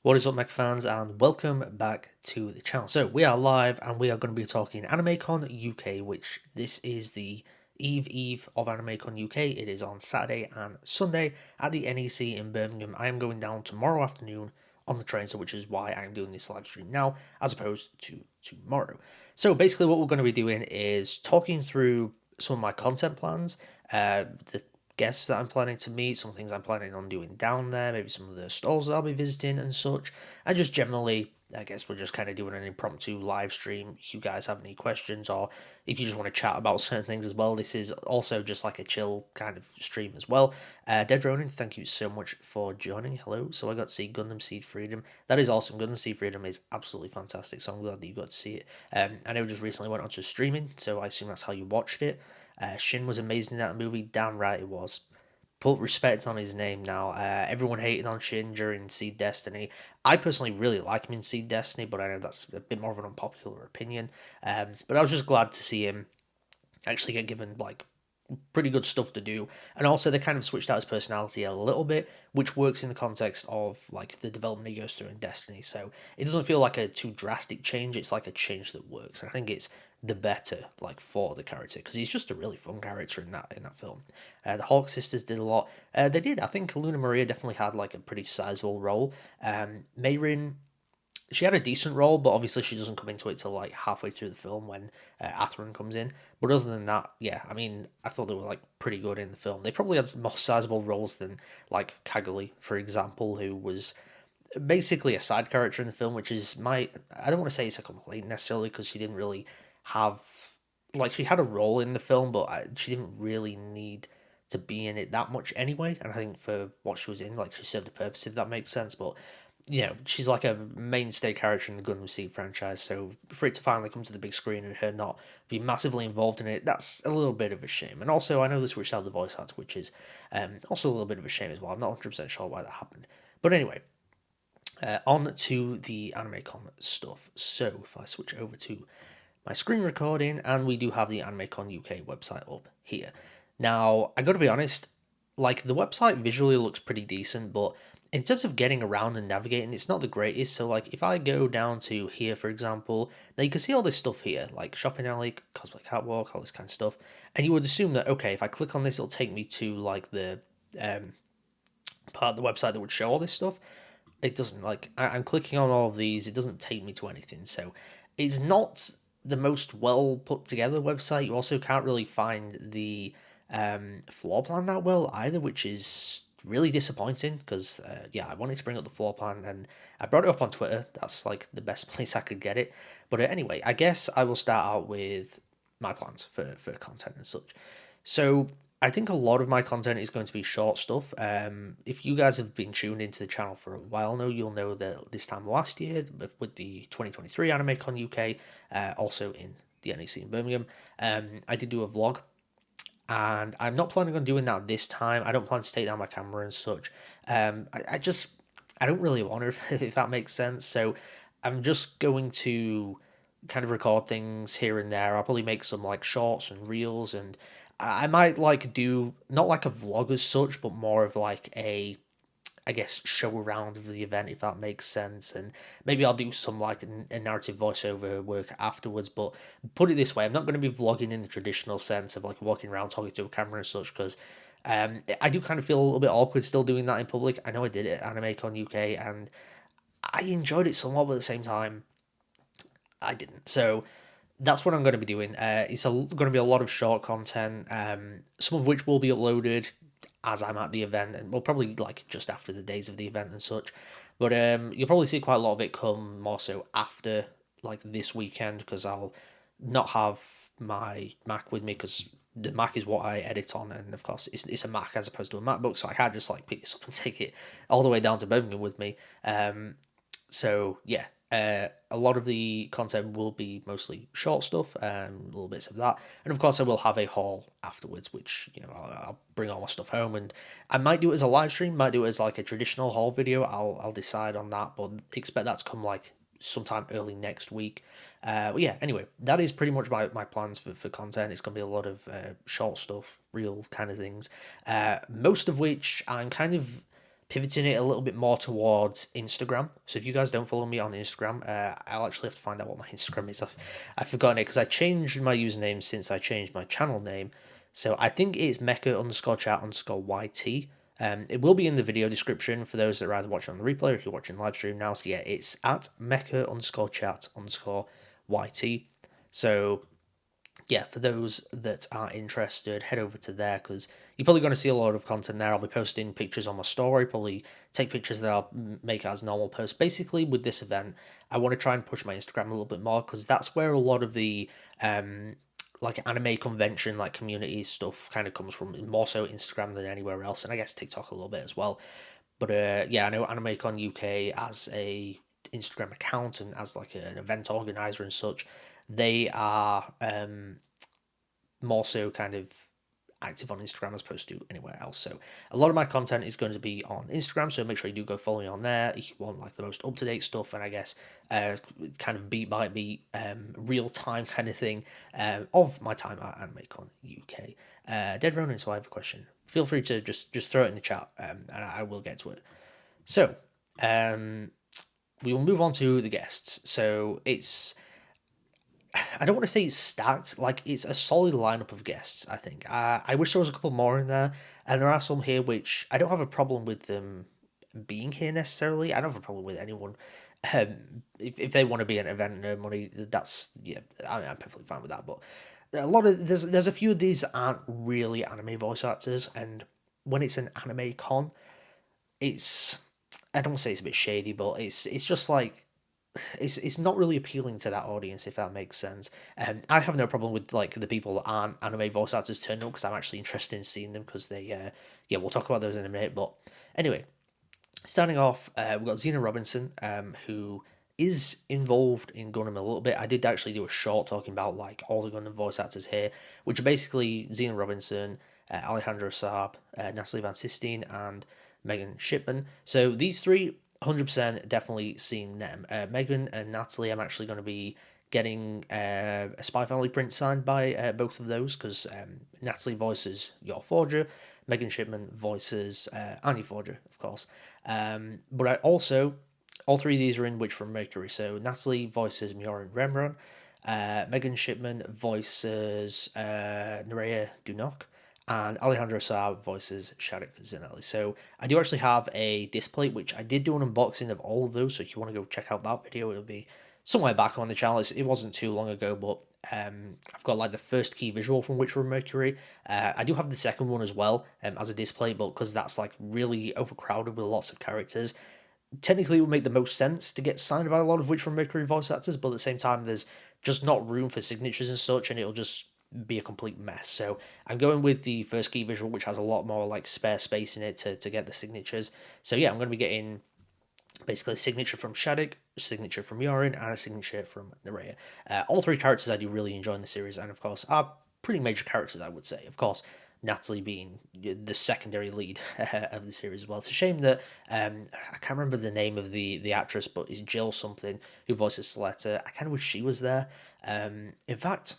What is up, Mecha fans, and welcome back to the channel. So we are live, and we are going to be talking AnimeCon UK, which this is the eve of AnimeCon UK. It is on Saturday and Sunday at the NEC in Birmingham. I am going down tomorrow afternoon on the train, so which is why I'm doing this live stream now, as opposed to tomorrow. So basically, what we're going to be doing is talking through some of my content plans, the guests that I'm planning to meet, some things I'm planning on doing down there, maybe some of the stalls that I'll be visiting and such, and just generally, I guess we're just kind of doing an impromptu live stream. If you guys have any questions, or if you just want to chat about certain things as well, this is also just like a chill kind of stream as well. Dead Ronin, thank you so much for joining. Hello. So I got to see Gundam Seed Freedom. That is awesome. Gundam Seed Freedom is absolutely fantastic, so I'm glad that you got to see it. I know just recently went onto streaming, so I assume that's how you watched it. Shin was amazing in that movie. Damn right it was. Put respect on his name now. Everyone hating on Shin during Seed Destiny. I personally really like him in Seed Destiny, but I know that's a bit more of an unpopular opinion. But I was just glad to see him actually get given like pretty good stuff to do, and also they kind of switched out his personality a little bit, which works in the context of like the development he goes through in Destiny. So it doesn't feel like a too drastic change. It's like a change that works, and I think it's the better like for the character, because he's just a really fun character in that film. The Hawk sisters did a lot. They did. I think Luna Maria definitely had like a pretty sizable role. Mayrin, she had a decent role, but obviously she doesn't come into it till like halfway through the film when Athrun comes in. But other than that, yeah, I mean, I thought they were like pretty good in the film. They probably had more sizable roles than like Kaguli, for example, who was basically a side character in the film, which is I don't want to say it's a complaint necessarily, because she didn't really have, like, she had a role in the film, but she didn't really need to be in it that much anyway. And I think for what she was in, like, she served a purpose, if that makes sense. But you know, she's like a mainstay character in the Gundam Seed franchise, so for it to finally come to the big screen and her not be massively involved in it, that's a little bit of a shame. And also, I know they switched out the voice actor, which is also a little bit of a shame as well. I'm not 100% sure why that happened. But anyway, on to the AnimeCon stuff. So if I switch over to my screen recording, and we do have the AnimeCon UK website up here. Now, I gotta be honest, like, the website visually looks pretty decent, but in terms of getting around and navigating, it's not the greatest. So, like, if I go down to here, for example, now you can see all this stuff here, like shopping alley, cosplay catwalk, all this kind of stuff. And you would assume that, okay, if I click on this, it'll take me to, like, the part of the website that would show all this stuff. It doesn't. Like, I'm clicking on all of these, it doesn't take me to anything. So, it's not the most well put together website. You also can't really find the floor plan that well either, which is really disappointing, because yeah, I wanted to bring up the floor plan and I brought it up on Twitter. That's like the best place I could get it. But anyway, I guess I will start out with my plans for content and such. So I think a lot of my content is going to be short stuff. If you guys have been tuned into the channel for a while now, you'll know that this time last year, with the 2023 AnimeCon UK, also in the NEC in Birmingham, I did do a vlog, and I'm not planning on doing that this time. I don't plan to take down my camera and such. I don't really want to, if that makes sense. So I'm just going to kind of record things here and there. I'll probably make some like shorts and reels, and I might like do not like a vlog as such, but more of like a, I guess, show around of the event, if that makes sense. And maybe I'll do some like a narrative voiceover work afterwards. But put it this way, I'm not going to be vlogging in the traditional sense of like walking around talking to a camera and such, because I do kind of feel a little bit awkward still doing that in public. I know I did it at AnimeCon UK and I enjoyed it somewhat, but at the same time, I didn't. So that's what I'm going to be doing. It's going to be a lot of short content, some of which will be uploaded as I'm at the event, and well, probably like just after the days of the event and such. But you'll probably see quite a lot of it come more so after like this weekend, because I'll not have my Mac with me, because the Mac is what I edit on, and of course it's a Mac as opposed to a MacBook, so I can't just like pick this up and take it all the way down to Birmingham with me. So yeah, a lot of the content will be mostly short stuff, little bits of that, and of course I will have a haul afterwards, which I'll bring all my stuff home, and I might do it as a live stream, might do it as like a traditional haul video. I'll decide on that, but expect that to come like sometime early next week. But yeah, anyway, that is pretty much my plans for content. It's gonna be a lot of short stuff, real kind of things, most of which I'm kind of pivoting it a little bit more towards Instagram. So if you guys don't follow me on Instagram, I'll actually have to find out what my Instagram is. I've forgotten it because I changed my username since I changed my channel name. So I think it's Mecha_chat_YT. It will be in the video description for those that are either watching on the replay or if you're watching live stream now. So yeah, it's at Mecha_chat_YT. So yeah, for those that are interested, head over to there, because you're probably going to see a lot of content there. I'll be posting pictures on my story, probably take pictures that I'll make as normal posts. Basically, with this event, I want to try and push my Instagram a little bit more, because that's where a lot of the like anime convention, like community stuff kind of comes from, more so Instagram than anywhere else, and I guess TikTok a little bit as well. But yeah, I know AnimeCon UK as a Instagram account and as like an event organizer and such, they are more so kind of active on Instagram as opposed to anywhere else. So a lot of my content is going to be on Instagram, so make sure you do go follow me on there if you want like the most up-to-date stuff, and I guess kind of beat by beat, real time kind of thing of my time at AnimeCon UK. Dead Ronin, so I have a question. Feel free to just throw it in the chat, and I will get to it. So we will move on to the guests. So I don't want to say it's stacked, like it's a solid lineup of guests, I think. I wish there was a couple more in there, and there are some here which I don't have a problem with them being here necessarily. I don't have a problem with anyone. If they want to be an event and earn money, that's, yeah, I'm perfectly fine with that. But a lot of there's a few of these that aren't really anime voice actors, and when it's an anime con, it's, I don't want to say it's a bit shady, but it's just like it's not really appealing to that audience, if that makes sense. I have no problem with like the people that aren't anime voice actors turning up, because I'm actually interested in seeing them, because they yeah, we'll talk about those in a minute. But anyway, starting off, we've got Xena Robinson, who is involved in Gundam a little bit. I did actually do a short talking about like all the Gundam voice actors here, which are basically Xena Robinson, Alejandro Saab, Natalie Van Sistine, and Megan Shipman. So these three, 100% definitely seeing them. Megan and Natalie, I'm actually going to be getting a Spy Family print signed by both of those, because Natalie voices Your Forger, Megan Shipman voices Annie Forger, of course. But I also, all three of these are in Witch from Mercury. So Natalie voices Miorin Rembrandt, Megan Shipman voices Nerea Dunok, and Alejandro Saab voices Sharuk Zinali. So I do actually have a display, which I did do an unboxing of all of those, so if you want to go check out that video, it'll be somewhere back on the channel. It wasn't too long ago, but I've got like the first key visual from Witcher Mercury. I do have the second one as well as a display, but because that's like really overcrowded with lots of characters, technically it would make the most sense to get signed by a lot of Witcher Mercury voice actors, but at the same time there's just not room for signatures and such, and it'll just be a complete mess. So I'm going with the first key visual, which has a lot more like spare space in it to get the signatures. So yeah, I'm going to be getting basically a signature from Sharuk, a signature from Yorin, and a signature from Nerea. All three characters I do really enjoy in the series, and of course are pretty major characters, I would say. Of course, Natalie being the secondary lead of the series as well. It's a shame that I can't remember the name of the actress, but it's Jill something who voices Soletta. I kind of wish she was there. In fact,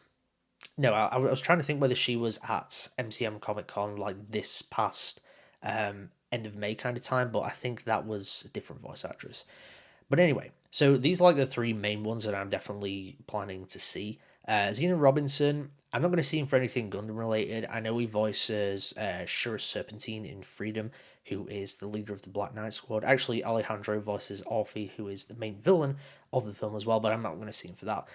no, I was trying to think whether she was at MCM Comic Con like this past end of May kind of time, but I think that was a different voice actress. But anyway, so these are like the three main ones that I'm definitely planning to see. Xena Robinson, I'm not going to see him for anything Gundam related. I know he voices Shura Serpentine in Freedom, who is the leader of the Black Knight Squad. Actually, Alejandro voices Orphe, who is the main villain of the film as well, but I'm not going to see him for that.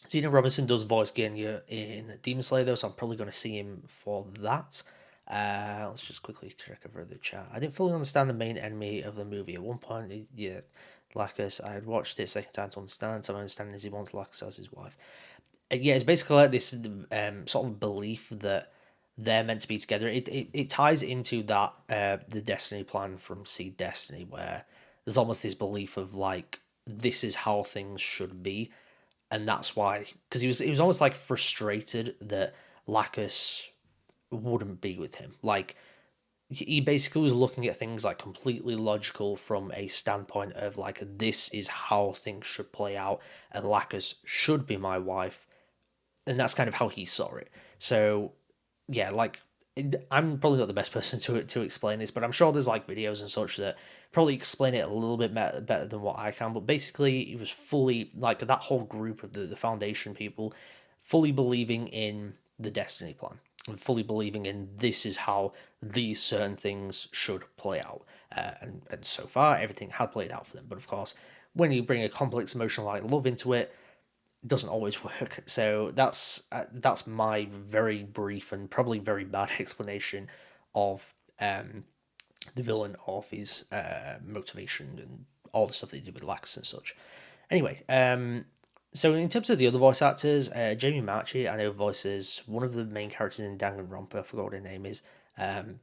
Zena Robinson does voice Genya in Demon Slayer though, so I'm probably going to see him for that. Let's just quickly check over the chat. I didn't fully understand the main enemy of the movie. At one point, yeah, Lacus, I had watched it second time to understand, so my understanding is he wants Lacus as his wife. Yeah, it's basically like this sort of belief that they're meant to be together. It ties into that the Destiny plan from Seed Destiny, where there's almost this belief of like this is how things should be, and that's why, because he was almost like frustrated that Lacus wouldn't be with him. Like he basically was looking at things like completely logical from a standpoint of like this is how things should play out, and Lacus should be my wife, and that's kind of how he saw it. So yeah, like I'm probably not the best person to explain this, but I'm sure there's like videos and such that probably explain it a little bit better than what I can. But basically, it was fully like that whole group of the foundation people, fully believing in the Destiny plan and fully believing in this is how these certain things should play out. And so far, everything had played out for them. But of course, when you bring a complex emotion like love into it, doesn't always work. So that's my very brief and probably very bad explanation of the villain, of his motivation and all the stuff they did with Lax and such. Anyway, so in terms of the other voice actors, Jamie Marchi, I know, voices one of the main characters in Danganronpa. I forgot what her name is. I'm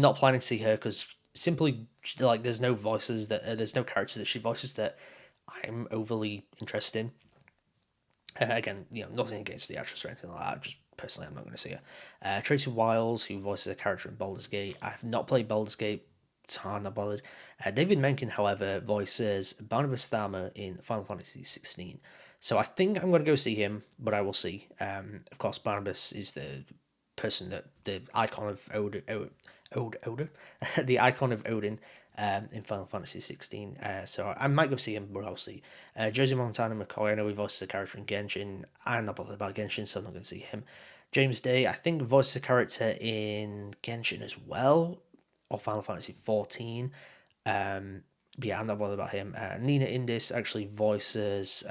not planning to see her because simply like there's no voices that there's no characters that she voices that I'm overly interested in. Again, nothing against the actress or anything like that. Just personally, I'm not going to see her. Tracy Wiles, who voices a character in Baldur's Gate. I have not played Baldur's Gate. So I'm not bothered. David Menken, however, voices Barnabas Tharma in Final Fantasy 16. So I think I'm going to go see him, but I will see. Of course, Barnabas is the person that the icon of Odin, the icon of Odin in Final Fantasy 16. So I might go see him, but I'll see. Josie Montana McCoy, I know he voices a character in Genshin. I'm not bothered about Genshin, so I'm not going to see him. James Day, I think voices a character in Genshin as well, or Final Fantasy 14. But yeah, I'm not bothered about him. Nina Indis actually voices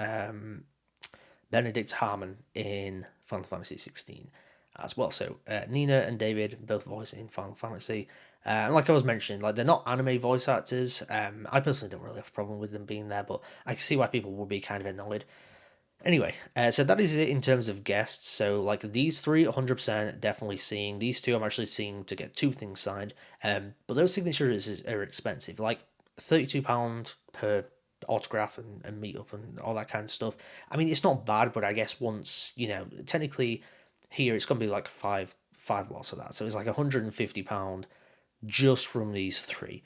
Benedict Harmon in Final Fantasy 16 as well. So Nina and David both voice in Final Fantasy. And like I was mentioning, like they're not anime voice actors. I personally don't really have a problem with them being there, but I can see why people would be kind of annoyed. Anyway, so that is it in terms of guests. So like these three, 100% definitely seeing. These two, I'm actually seeing to get two things signed. But those signatures are expensive, like £32 per autograph and meet up and all that kind of stuff. I mean, it's not bad, but I guess once technically here it's gonna be like five lots of that, so it's like £150 just from these three.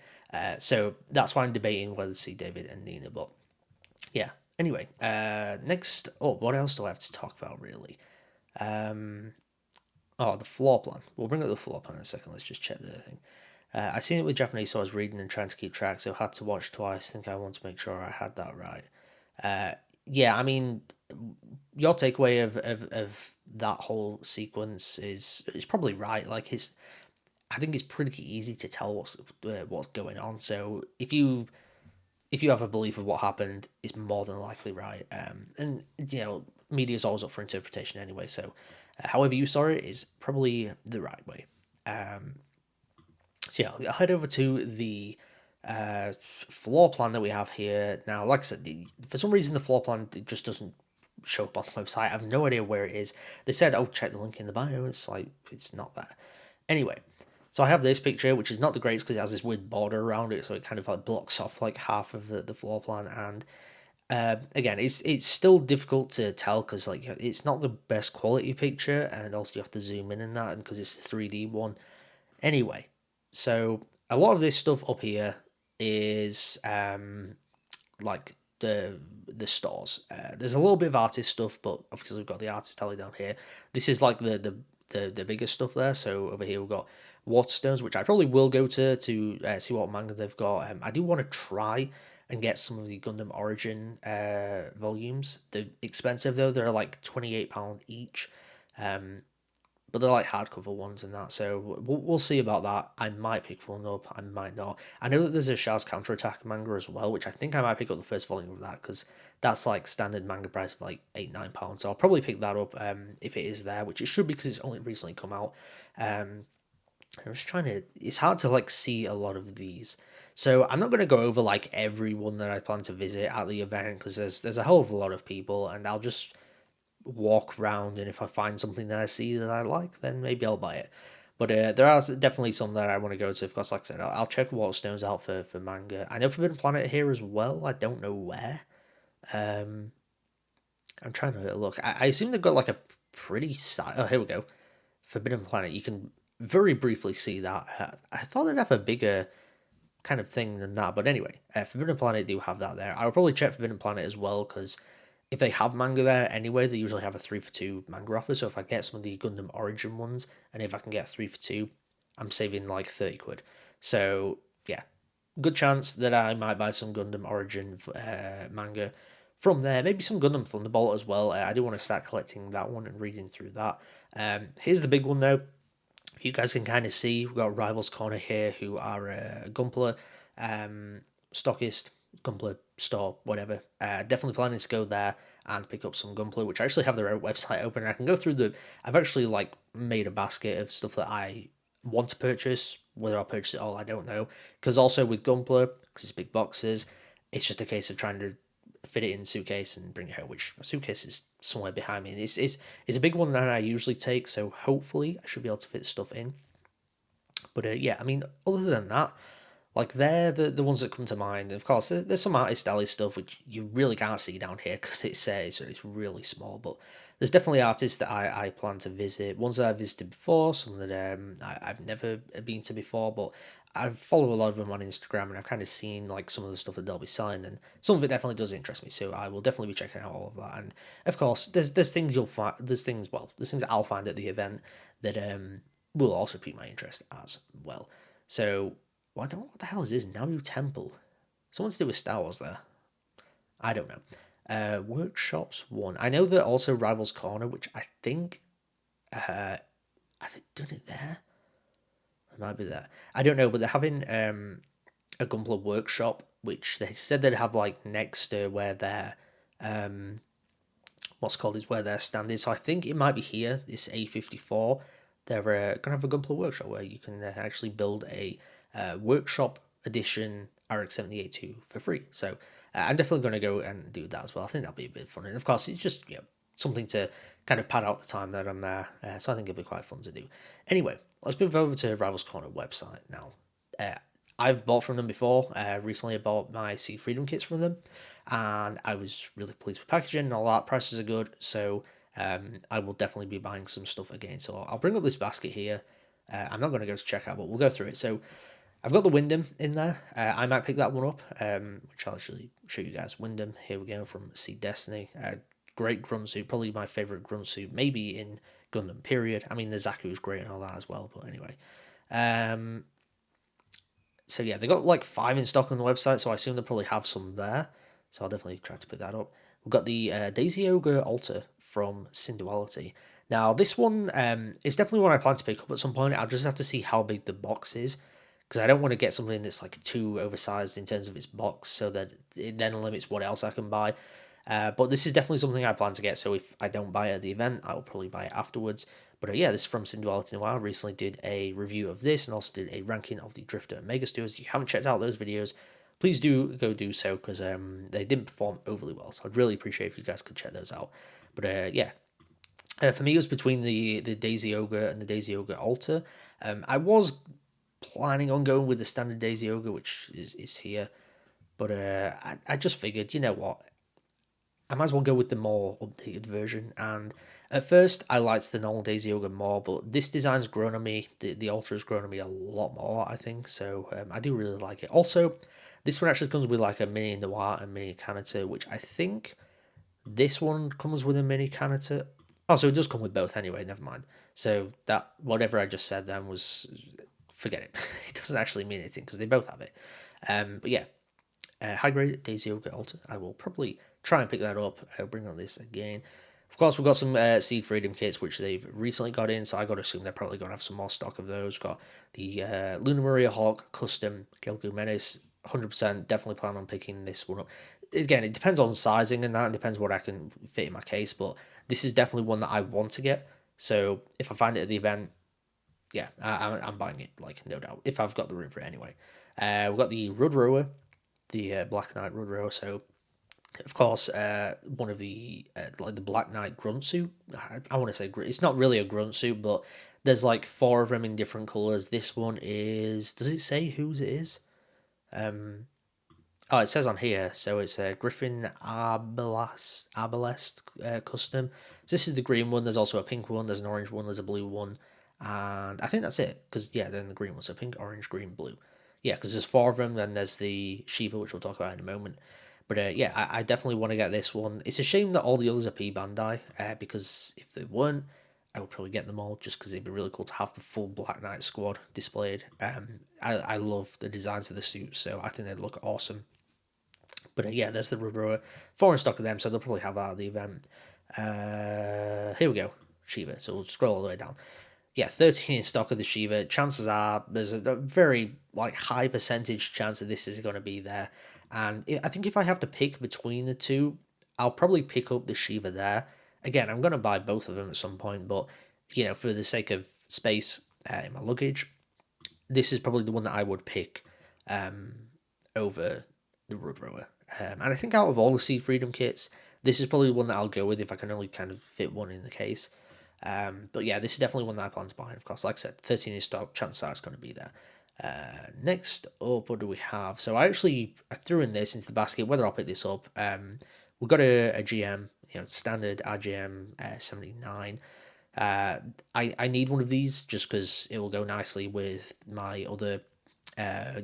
So that's why I'm debating whether to see David and Nina, but yeah. Anyway, next up, what else do I have to talk about really? Oh, the floor plan. We'll bring up the floor plan in a second. Let's just check the thing. I seen it with Japanese, so I was reading and trying to keep track, so I had to watch twice. I think I want to make sure I had that right. Yeah, I mean, your takeaway of that whole sequence is probably right. Like I think it's pretty easy to tell what's going on. So if you have a belief of what happened, it's more than likely right. And media is always up for interpretation anyway. So however you saw it is probably the right way. So yeah, I'll head over to the floor plan that we have here. Now, like I said, for some reason the floor plan just doesn't show up on the website. I have no idea where it is. They said, "Oh, check the link in the bio." It's like it's not there. Anyway, so I have this picture, which is not the greatest because it has this weird border around it, so it kind of like blocks off like half of the floor plan. And again, it's still difficult to tell because like it's not the best quality picture, and also you have to zoom in that, and because it's a 3D one. Anyway, so a lot of this stuff up here is like the stores. There's a little bit of artist stuff, but obviously we've got the artist tally down here. This is like the biggest stuff there. So over here we've got Waterstones, which I probably will go to see what manga they've got. I do want to try and get some of the Gundam Origin volumes. They're expensive though. They're like £28 each. but they're like hardcover ones and that. So we'll see about that. I might pick one up, I might not. I know that there's a Shah's Counterattack manga as well, which I think I might pick up the first volume of that because that's like standard manga price of like £8-9. So I'll probably pick that up if it is there, which it should be because it's only recently come out. I'm just trying to. It's hard to like see a lot of these, so I'm not going to go over like every one that I plan to visit at the event because there's a hell of a lot of people, and I'll just walk around, and if I find something that I see that I like, then maybe I'll buy it. But there are definitely some that I want to go to. Of course, like I said, I'll check Waterstone's out for manga. I know Forbidden Planet here as well. I don't know where. Um, I'm trying to look. I assume they've got like a pretty side. Oh, here we go. Forbidden Planet. You can very briefly see that. I thought they'd have a bigger kind of thing than that, but anyway, Forbidden Planet do have that there. I'll probably check Forbidden Planet as well because if they have manga there anyway, they usually have a 3 for 2 manga offer. So if I get some of the Gundam Origin ones, and if I can get 3 for 2, I'm saving like 30 quid. So yeah, good chance that I might buy some Gundam Origin manga from there. Maybe some Gundam Thunderbolt as well. I do want to start collecting that one and reading through that. Here's the big one though. You guys can kind of see we've got Rivals Corner here, who are Gunpla stockist, Gunpla store, whatever. Definitely planning to go there and pick up some Gunpla, which I actually have their website open. I can go through the. I've actually like made a basket of stuff that I want to purchase. Whether I'll purchase it all, I don't know. Because also with Gunpla, because it's big boxes, it's just a case of trying to fit it in a suitcase and bring it home, which my suitcase is somewhere behind me. It's a big one that I usually take, so hopefully I should be able to fit stuff in. But yeah, I mean, other than that, like they're the ones that come to mind. And of course, there's some artist alley stuff which you really can't see down here because it's really small. But there's definitely artists that I plan to visit. Ones that I've visited before, some that I've never been to before, but I follow a lot of them on Instagram, and I've kind of seen like some of the stuff that they'll be selling, and some of it definitely does interest me. So I will definitely be checking out all of that. And of course, there's things you'll find. There's things that I'll find at the event that will also pique my interest as well. So well, I don't know what the hell is this Nabu Temple. Someone's to do with Star Wars there. I don't know. Workshops 1. I know that also Rivals Corner, which I think have they done it there? It might be there. I don't know, but they're having a Gunpla workshop, which they said they'd have like next to where their where their stand is. So I think it might be here. This A54. They're gonna have a Gunpla workshop where you can actually build a workshop edition RX-78 for free. So I'm definitely going to go and do that as well. I think that'll be a bit fun. And of course, it's just something to kind of pad out the time that I'm there. So I think it'll be quite fun to do. Anyway, let's move over to Rivals Corner website now. I've bought from them before. Recently I bought my Seed Freedom kits from them, and I was really pleased with packaging and all that. Prices are good, so I will definitely be buying some stuff again. So I'll bring up this basket here. I'm not going to go to checkout, but we'll go through it. So I've got the Windham in there. I might pick that one up, which I'll actually show you guys. Windham, here we go, from Seed Destiny. Great grunt suit, probably my favourite grunt suit, maybe in Gundam, period. I mean, the Zaku is great and all that as well, but anyway. So yeah, they got like 5 in stock on the website, so I assume they'll probably have some there. So I'll definitely try to pick that up. We've got the Daisy Ogre Altar from Synduality. Now, this one is definitely one I plan to pick up at some point. I'll just have to see how big the box is, because I don't want to get something that's like too oversized in terms of its box, so that it then limits what else I can buy. But this is definitely something I plan to get, so if I don't buy it at the event, I'll probably buy it afterwards. But yeah, this is from Synduality Noir. I recently did a review of this and also did a ranking of the Drifter and Mega Stews. If you haven't checked out those videos, please do go do so, because they didn't perform overly well. So I'd really appreciate if you guys could check those out. But yeah, for me, it was between the Daisy Ogre and the Daisy Ogre Altar. I was planning on going with the standard Daisy Ogre, which is here. But I just figured, you know what? I might as well go with the more updated version. And at first, I liked the normal Daisy Ogre more, but this design's grown on me. The Altar has grown on me a lot more, I think. So I do really like it. Also, this one actually comes with like a mini Noir and mini Kanata, which I think this one comes with a mini Kanata. Oh, so it does come with both anyway, never mind. So that, whatever I just said then was, forget it. It doesn't actually mean anything because they both have it. But yeah, high grade Daisy Ogre Altar. I will probably try and pick that up. I'll bring on this again. Of course, we've got some Seed Freedom kits, which they've recently got in, so I got to assume they're probably going to have some more stock of those. Got the Luna Maria Hawk Custom Gilgu Menace, 100%, definitely plan on picking this one up. Again, it depends on sizing and that, and depends what I can fit in my case, but this is definitely one that I want to get. So if I find it at the event, yeah, I'm buying it, like, no doubt, if I've got the room for it anyway. We've got the Rud Rower, the Black Knight Rud Rower, so of course, one of the like the Black Knight grunt suit. I want to say it's not really a grunt suit, but there's like 4 of them in different colors. This one is. Does it say whose it is? Oh, it says on here. So it's a Griffin Arbalest custom. So this is the green one. There's also a pink one. There's an orange one. There's a blue one, and I think that's it. Because yeah, then the green one. So pink, orange, green, blue. Yeah, because there's 4 of them. Then there's the Shiva, which we'll talk about in a moment. But yeah, I definitely want to get this one. It's a shame that all the others are P Bandai, because if they weren't, I would probably get them all just because it'd be really cool to have the full Black Knight squad displayed. I love the designs of the suits, so I think they'd look awesome. But yeah, there's the Rubro. 4 in stock of them, so they'll probably have that at the event. Here we go, Shiva. So we'll scroll all the way down. Yeah, 13 in stock of the Shiva. Chances are there's a very like high percentage chance that this is going to be there. And I think if I have to pick between the two, I'll probably pick up the Shiva there. Again, I'm going to buy both of them at some point, but you know, for the sake of space in my luggage, this is probably the one that I would pick over the Road Rower. And I think out of all the Sea Freedom kits, this is probably the one that I'll go with if I can only kind of fit one in the case. But yeah, this is definitely one that I plan to buy. And of course, like I said, 13 in stock, chances are it's going to be there. Next up, what do we have? So I threw in this into the basket, whether I'll pick this up. We've got a GM, you know, standard RGM 79. I need one of these just because it will go nicely with my other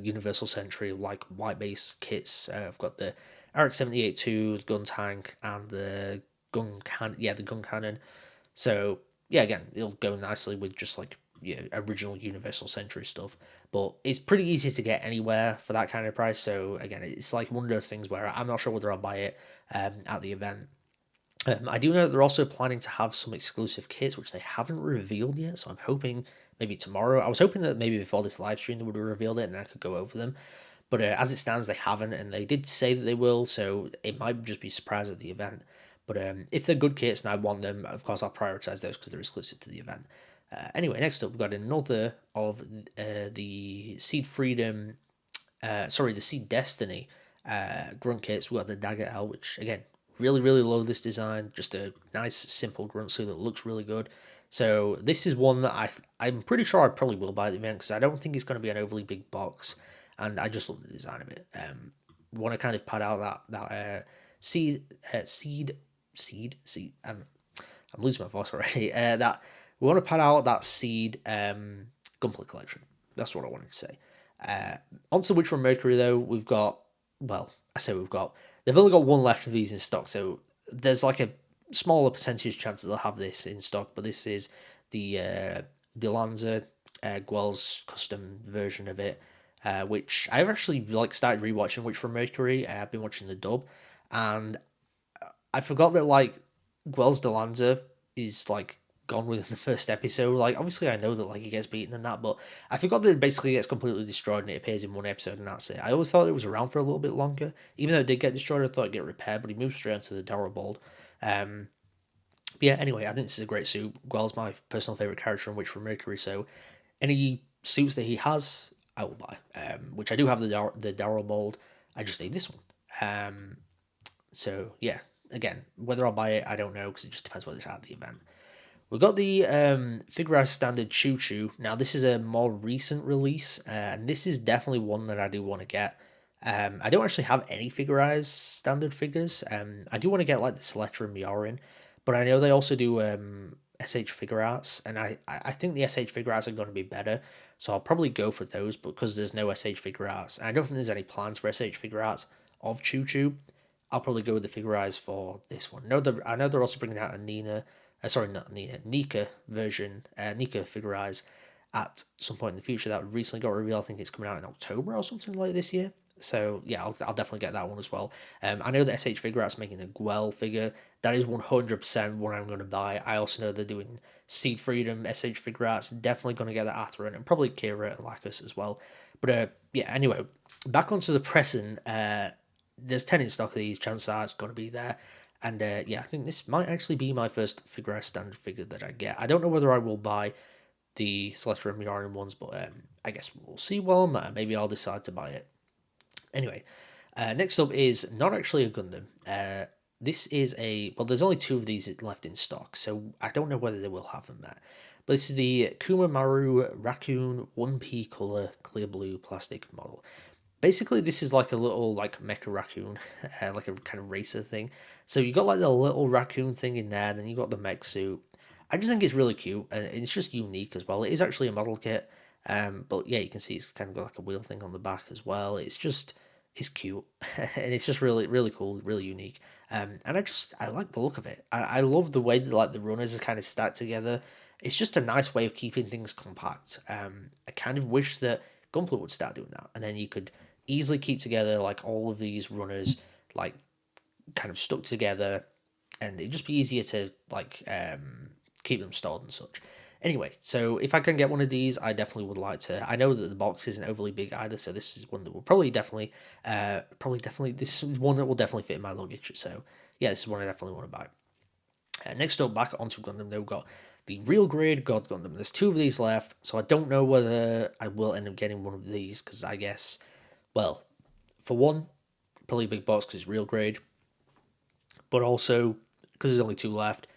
Universal Century like white base kits. I've got the RX-78-2, the gun tank, and the gun cannon. Yeah, the gun cannon. So yeah, again, it'll go nicely with just like original Universal Century stuff. But it's pretty easy to get anywhere for that kind of price. So again, it's like one of those things where I'm not sure whether I'll buy it at the event. I do know that they're also planning to have some exclusive kits, which they haven't revealed yet. So I'm hoping maybe tomorrow. I was hoping that maybe before this live stream they would have revealed it and I could go over them. But as it stands, they haven't, and they did say that they will. So it might just be a surprise at the event. But if they're good kits and I want them, of course I'll prioritize those because they're exclusive to the event. Anyway, next up we've got another of the Seed Freedom, the Seed Destiny grunt kits. We've got the Dagger L, which again, really love this design. Just a nice simple grunt suit that looks really good. So this is one that I'm pretty sure I probably will buy at the event because I don't think it's going to be an overly big box, and I just love the design of it. Want to kind of pad out that seed. I'm losing my voice already. That we want to pad out that seed gunpla collection. That's what I wanted to say. Onto which from Mercury though, we've got. Well, I say we've got. They've only got one left of these in stock, so there's like a smaller percentage chance that they'll have this in stock. But this is the Delanza Guel's custom version of it, which I've actually like started rewatching. Which from Mercury, I've been watching the dub, and I forgot that like Guel's Delanza is like gone within the first episode. Like obviously I know that like he gets beaten and that, but I forgot that it basically gets completely destroyed and it appears in one episode and that's it. I always thought it was around for a little bit longer. Even though it did get destroyed, I thought it'd get repaired, but he moves straight onto the Daryl Bold. Yeah, anyway, I think this is a great suit. Guel's my personal favourite character in Witch from Mercury, so any suits that he has, I will buy. Which I do have the Daryl Bold. I just need this one. So yeah, again, whether I'll buy it, I don't know, because it just depends whether it's at the event. We've got the Figurized Standard Choo Choo. Now, this is a more recent release, and this is definitely one that I do want to get. I don't actually have any Figurized Standard figures. I do want to get like the Selectra and Miorin, but I know they also do SH Figure Arts, and I think the SH Figure Arts are going to be better, so I'll probably go for those because there's no SH Figure Arts, and I don't think there's any plans for SH Figure Arts of Choo Choo. I'll probably go with the Figurized for this one. I know they're also bringing out a Nika version, Nika Figurized at some point in the future that recently got revealed. I think it's coming out in October or something like this year. So yeah, I'll definitely get that one as well. I know that SH Figure Arts making a Gwell figure. That is 100% what I'm going to buy. I also know they're doing Seed Freedom, SH Figure Arts. Definitely going to get that Atherin and probably Kira and Lacus as well. But yeah, anyway, back onto the present. There's 10 in stock of these. Chances are it's going to be there. And yeah, I think this might actually be my first Figure Arts standard figure that I get. I don't know whether I will buy the Celestial Mirarin ones, but I guess we'll see while I'm there. Maybe I'll decide to buy it. Anyway, next up is not actually a Gundam. This is well, there's only 2 of these left in stock, so I don't know whether they will have them there. But this is the Kumamaru Raccoon 1P color clear blue plastic model. Basically, this is like a little like mecha raccoon, like a kind of racer thing. So you got like the little raccoon thing in there, then you got the mech suit. I just think it's really cute, and it's just unique as well. It is actually a model kit, but yeah, you can see it's kind of got like a wheel thing on the back as well. It's cute, and it's just really cool, really unique. And I like the look of it. I love the way that like the runners are kind of stacked together. It's just a nice way of keeping things compact. I kind of wish that Gunpla would start doing that, and then you could easily keep together like all of these runners like kind of stuck together, and it'd just be easier to like keep them stored and such. Anyway, so if I can get one of these, I definitely would like to. I know that the box isn't overly big either, so this is one that will this is one that will definitely fit in my luggage. So yeah, this is one I definitely want to buy. Next up, back onto Gundam, they've got the real grade God Gundam. There's 2 of these left, so I don't know whether I will end up getting one of these, because I guess, well, for one, probably a big box because it's real grade, but also because there's only 2 left,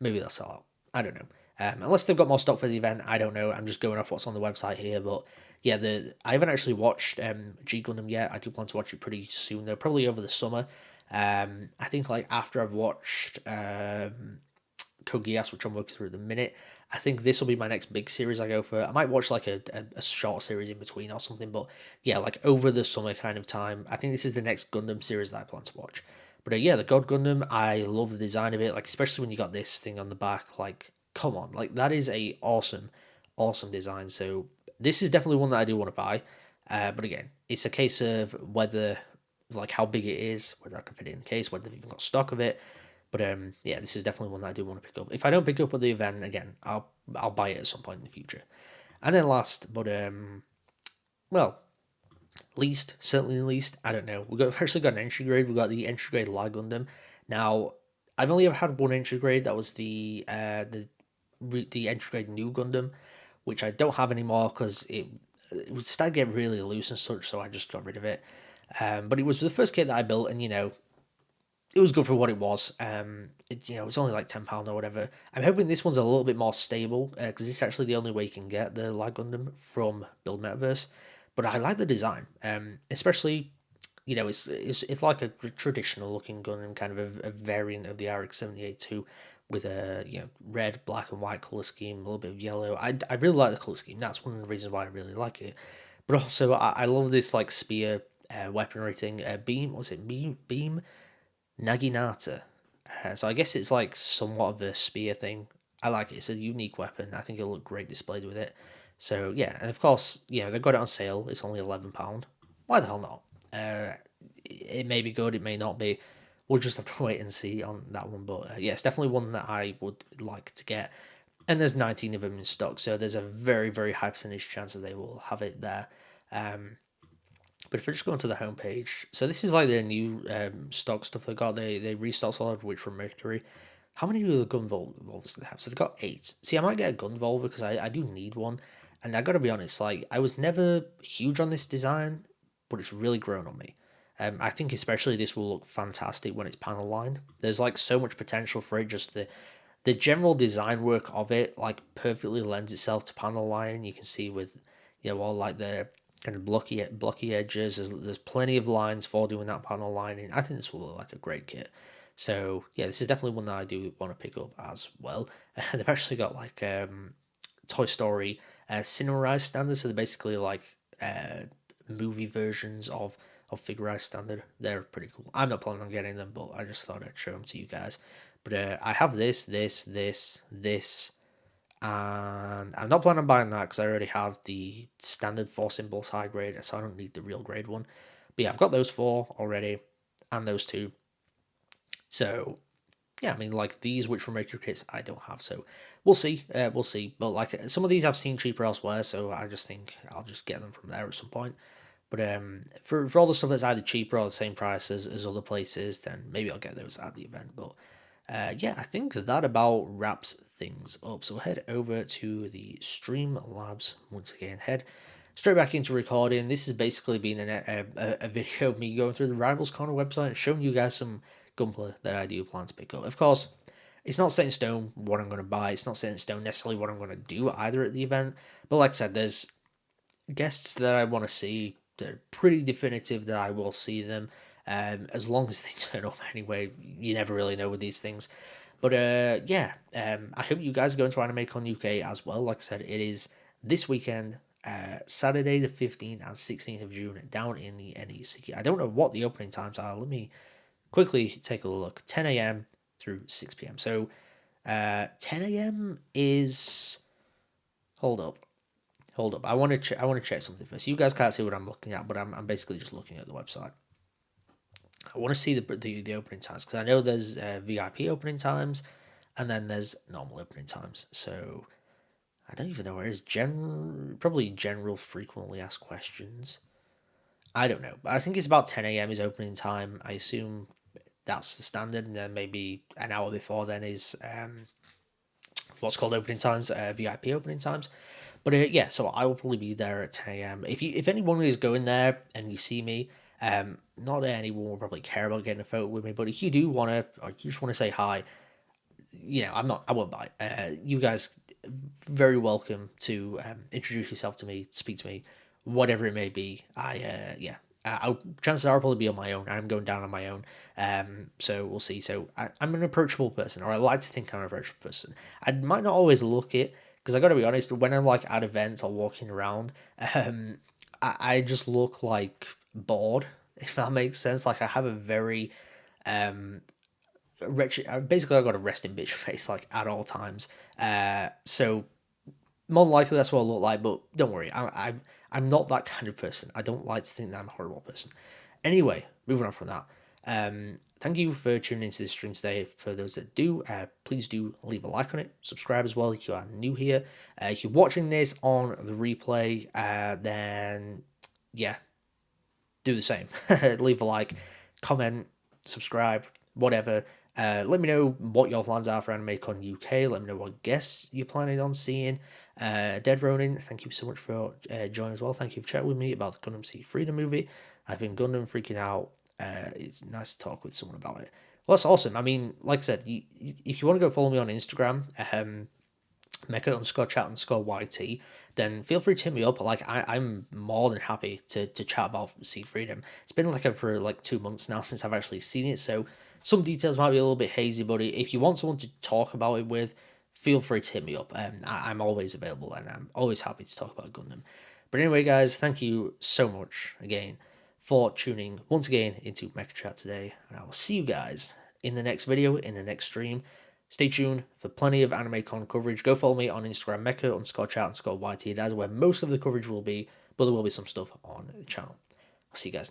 maybe they'll sell out. I don't know. Unless they've got more stock for the event, I don't know. I'm just going off what's on the website here, but yeah, I haven't actually watched G Gundam yet. I do plan to watch it pretty soon, though, probably over the summer. I think like after I've watched Kogias, which I'm working through at the minute, I think this will be my next big series I go for. I might watch like a short series in between or something, but yeah, like over the summer kind of time. I think this is the next Gundam series that I plan to watch. But yeah, the God Gundam, I love the design of it, like especially when you got this thing on the back. Like, come on, like that is a awesome design. So this is definitely one that I do want to buy. But again, it's a case of whether like how big it is, whether I can fit it in the case, whether they've even got stock of it. But yeah, this is definitely one that I do want to pick up. If I don't pick up at the event again, I'll buy it at some point in the future. And then last, but well, certainly least, I don't know. We've actually got an entry grade. We've got the entry grade La Gundam. Now, I've only ever had one entry grade. That was the entry grade New Gundam, which I don't have anymore because it would start getting really loose and such. So I just got rid of it. But it was the first kit that I built, and it was good for what it was. It's only like £10 or whatever. I'm hoping this one's a little bit more stable because it's actually the only way you can get the La Gundam from Build Metaverse. But I like the design, especially it's like a traditional looking Gundam, kind of a variant of the RX-78 with a red, black, and white color scheme, a little bit of yellow. I really like the color scheme. That's one of the reasons why I really like it. But also I love this like spear weaponry thing. Beam Naginata. So I guess it's like somewhat of a spear thing. I like it. It's a unique weapon. I think it'll look great displayed with it. So yeah, and of course, they've got it on sale. It's only £11. Why the hell not? It may be good. It may not be. We'll just have to wait and see on that one. But yeah, it's definitely one that I would like to get. And there's 19 of them in stock, so there's a very high percentage chance that they will have it there. But if I just go onto the homepage, so this is like their new stock stuff they got. They restocked all of which from Mercury. How many of the Gunvolvers do they have? So they've got 8. See, I might get a Gunvolver because I do need one. And I gotta be honest, like I was never huge on this design, but it's really grown on me. I think especially this will look fantastic when it's panel lined. There's like so much potential for it. Just the general design work of it like perfectly lends itself to panel line. You can see with all like the kind of blocky edges. There's plenty of lines for doing that panel lining. I think this will look like a great kit. So yeah, this is definitely one that I do want to pick up as well. They've actually got like Toy Story cinerized standards, so they're basically like movie versions of figurized standard. They're pretty cool. I'm not planning on getting them, but I just thought I'd show them to you guys. But I have this, and I'm not planning on buying that because I already have the standard 4 symbols high grade, so I don't need the real grade one. But yeah, I've got those 4 already, and those 2. So yeah, I mean, like these which were Mercury kits I don't have, so we'll see. We'll see. But like some of these I've seen cheaper elsewhere, so I just think I'll just get them from there at some point. But for all the stuff that's either cheaper or the same price as other places, then maybe I'll get those at the event. But yeah, I think that about wraps things up. So we'll head over to the Streamlabs once again. Head straight back into recording. This has basically been a video of me going through the Rivals Corner website and showing you guys some gunpla that I do plan to pick up. Of course, it's not set in stone what I'm going to buy. It's not set in stone necessarily what I'm going to do either at the event. But like I said, there's guests that I want to see. They're pretty definitive that I will see them. As long as they turn up anyway, you never really know with these things. But yeah, I hope you guys are going to AnimeCon UK as well. Like I said, it is this weekend, Saturday the 15th and 16th of June, down in the NEC. I don't know what the opening times are. Let me quickly take a look. 10 a.m. through 6 p.m. So 10 a.m. is... Hold up. I want to check something first. You guys can't see what I'm looking at, but I'm basically just looking at the website. I want to see the opening times, because I know there's VIP opening times, and then there's normal opening times. So I don't even know where it is. Probably general frequently asked questions. I don't know, but I think it's about 10 a.m. is opening time. I assume that's the standard, and then maybe an hour before then is what's called opening times, VIP opening times. But yeah, so I will probably be there at 10 a.m. If anyone is going there and you see me, not that anyone will probably care about getting a photo with me, but if you do want to, or you just want to say hi, I won't bite. You guys very welcome to introduce yourself to me, speak to me, whatever it may be. Chances are I'll probably be on my own. I'm going down on my own. So we'll see. So I'm an approachable person, or I like to think I'm an approachable person. I might not always look it, because I got to be honest, when I'm like at events or walking around, I just look like bored, if that makes sense. Like I have a very wretched, basically I've got a resting bitch face like at all times. So more than likely that's what I look like, but don't worry, I'm not that kind of person. I don't like to think that I'm a horrible person. Anyway, moving on from that. Thank you for tuning into this stream today. For those that do, please do leave a like on it. Subscribe as well if you are new here. If you're watching this on the replay, then yeah, do the same. Leave a like, comment, subscribe, whatever. Let me know what your plans are for AnimeCon UK. Let me know what guests you're planning on seeing. Dead Ronin, thank you so much for joining as well. Thank you for chatting with me about the Gundam Seed Freedom movie. I've been Gundam freaking out. It's nice to talk with someone about it. Well, that's awesome. I mean, like I said, if you want to go follow me on Instagram, Mecha_chat_YT, then feel free to hit me up. Like I'm more than happy to chat about Seed Freedom. It's been for like 2 months now since I've actually seen it, so some details might be a little bit hazy, but if you want someone to talk about it with, feel free to hit me up. I'm always available, and I'm always happy to talk about Gundam. But anyway, guys, thank you so much again for tuning once again into Mecha Chat today, and I will see you guys in the next video, in the next stream. Stay tuned for plenty of AnimeCon coverage. Go follow me on Instagram, Mecha_chat_YT. That is where most of the coverage will be, but there will be some stuff on the channel. I'll see you guys.